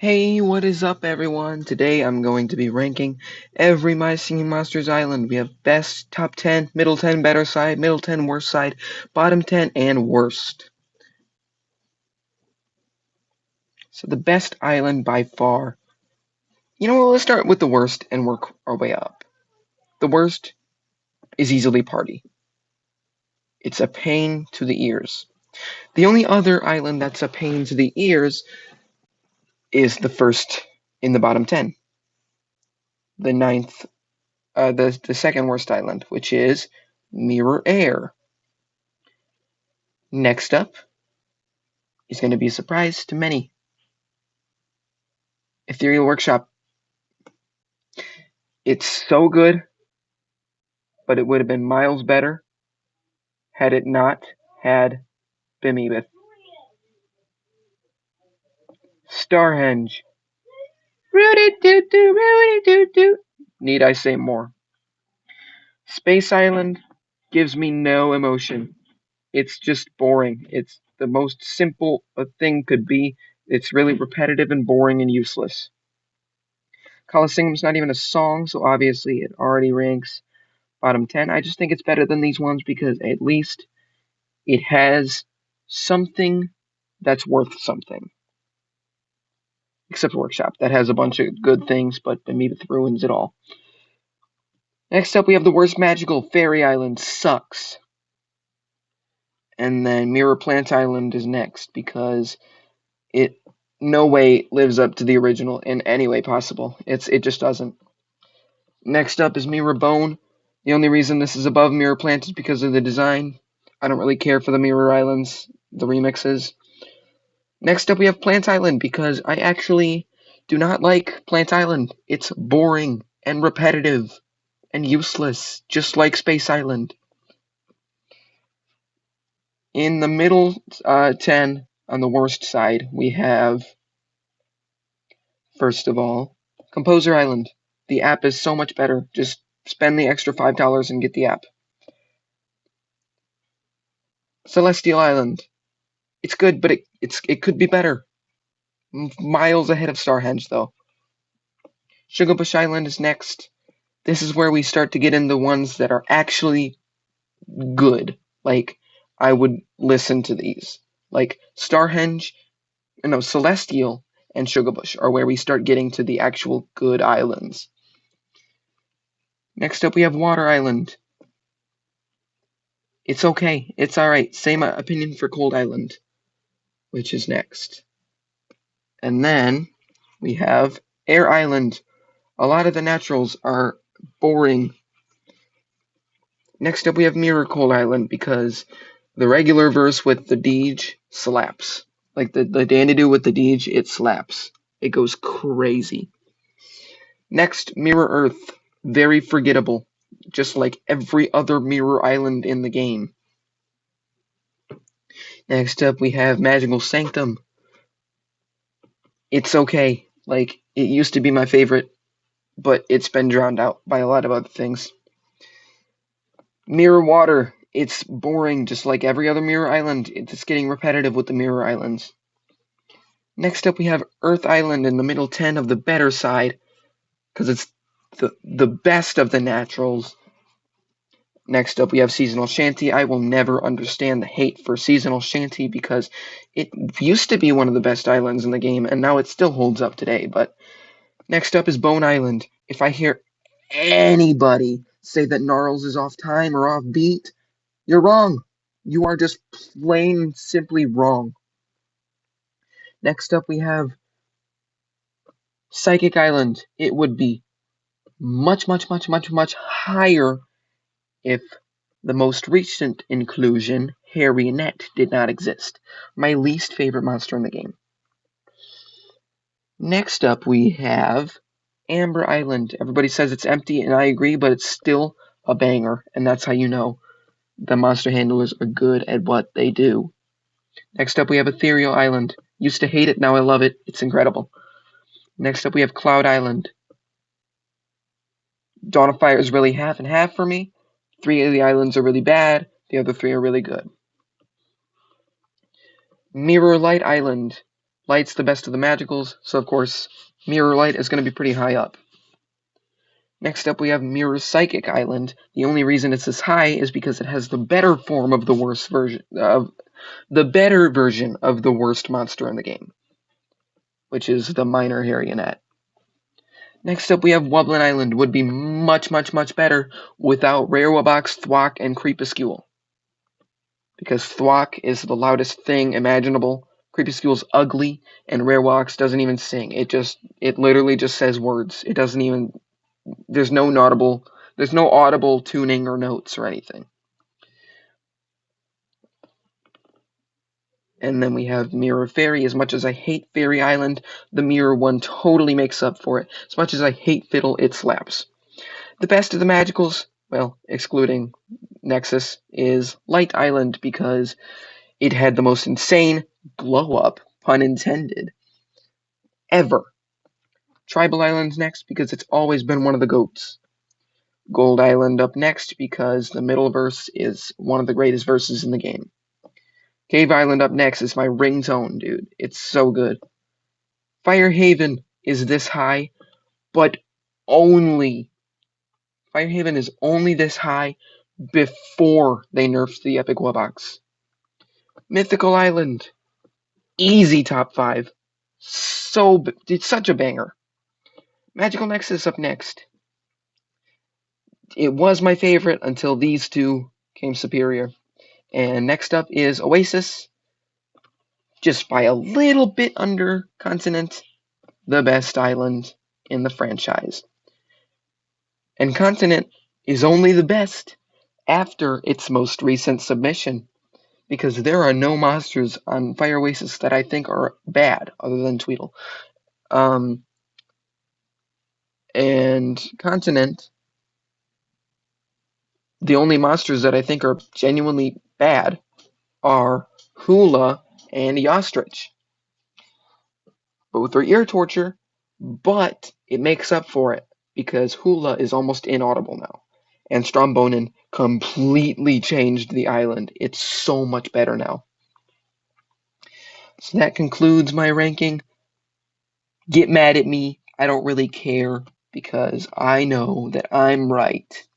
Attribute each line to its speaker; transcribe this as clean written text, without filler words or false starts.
Speaker 1: Hey, what is up, everyone? Today I'm going to be ranking every My Singing Monsters Island. We have best, top 10, middle 10, better side, middle 10, worst side, bottom 10, and worst. So the best island by far. You know what, let's start with the worst and work our way up. The worst is easily Party. It's a pain to the ears. The only other island that's a pain to the ears is the first in the bottom 10. The ninth, the second worst island, which is Mirror Air. Next up is going to be a surprise to many. Ethereal Workshop. It's so good, but it would have been miles better had it not had Bimibeth. Starhenge. Rudy doo doo, Rudy doo doo. Need I say more? Space Island gives me no emotion. It's just boring. It's the most simple a thing could be. It's really repetitive and boring and useless. Coliseum's not even a song, so obviously it already ranks bottom 10. I just think it's better than these ones because at least it has something that's worth something. Except Workshop. That has a bunch of good things, but Amoeba ruins it all. Next up, we have the worst magical. Fairy Island sucks. And then Mirror Plant Island is next because it no way lives up to the original in any way possible. It just doesn't. Next up is Mirror Bone. The only reason this is above Mirror Plant is because of the design. I don't really care for the Mirror Islands, the remixes. Next up, we have Plant Island because I actually do not like Plant Island. It's boring and repetitive and useless, just like Space Island. In the middle 10, on the worst side, we have, first of all, Composer Island. The app is so much better. Just spend the extra $5 and get the app. Celestial Island. It's good, but it could be better. Miles ahead of Starhenge, though. Sugarbush Island is next. This is where we start to get into ones that are actually good. Like, I would listen to these. Like, Celestial and Sugarbush are where we start getting to the actual good islands. Next up, we have Water Island. It's okay. It's alright. Same opinion for Cold Island, which is next. And then we have Air Island. A lot of the naturals are boring. Next up, we have Miracle Island because the regular verse with the Deej slaps. Like the Dandy with the Deej, it slaps. It goes crazy. Next, Mirror Earth. Very forgettable. Just like every other Mirror Island in the game. Next up, we have Magical Sanctum. It's okay. Like, it used to be my favorite, but it's been drowned out by a lot of other things. Mirror Water. It's boring, just like every other Mirror Island. It's getting repetitive with the Mirror Islands. Next up, we have Earth Island in the middle 10 of the better side, because it's the best of the naturals. Next up, we have Seasonal Shanty. I will never understand the hate for Seasonal Shanty because it used to be one of the best islands in the game, and now it still holds up today. But next up is Bone Island. If I hear anybody say that Gnarls is off time or off beat, you're wrong. You are just plain and simply wrong. Next up, we have Psychic Island. It would be much, much, much, much, much higher if the most recent inclusion, Harriet, did not exist. My least favorite monster in the game. Next up, we have Amber Island. Everybody says it's empty, and I agree, but it's still a banger, and that's how you know the monster handlers are good at what they do. Next up, we have Ethereal Island. Used to hate it, now I love it. It's incredible. Next up, we have Cloud Island. Dawn of Fire is really half and half for me. 3 of the islands are really bad. The other 3 are really good. Mirror Light Island. Light's the best of the magicals, so of course, Mirror Light is going to be pretty high up. Next up, we have Mirror Psychic Island. The only reason it's this high is because it has the better form of the worst version of the better version of the worst monster in the game, which is the Minor Harionette. Next up, we have Wublin Island. Would be much, much, much better without Rarewabox, Thwack, and Creepuscule. Because Thwack is the loudest thing imaginable. Creepuscule's ugly, and Rarewabox doesn't even sing. It literally just says words. It doesn't even. There's no audible tuning or notes or anything. And then we have Mirror Fairy. As much as I hate Fairy Island, the Mirror one totally makes up for it. As much as I hate Fiddle, it slaps. The best of the magicals, well, excluding Nexus, is Light Island because it had the most insane glow up, pun intended, ever. Tribal Island next because it's always been one of the GOATs. Gold Island up next because the middle verse is one of the greatest verses in the game. Cave Island up next is my ringtone, dude. It's so good. Fire Haven is this high, but only. Fire Haven is only this high before they nerfed the Epic Wubox. Mythical Island, easy top 5. It's such a banger. Magical Nexus up next. It was my favorite until these two came superior. And next up is Oasis, just by a little bit under Continent, the best island in the franchise. And Continent is only the best after its most recent submission, because there are no monsters on Fire Oasis that I think are bad other than Tweedle. And Continent, the only monsters that I think are genuinely bad are Hula and Yostrich. Both are ear torture, but it makes up for it because Hula is almost inaudible now. And Strombonin completely changed the island. It's so much better now. So that concludes my ranking. Get mad at me. I don't really care because I know that I'm right.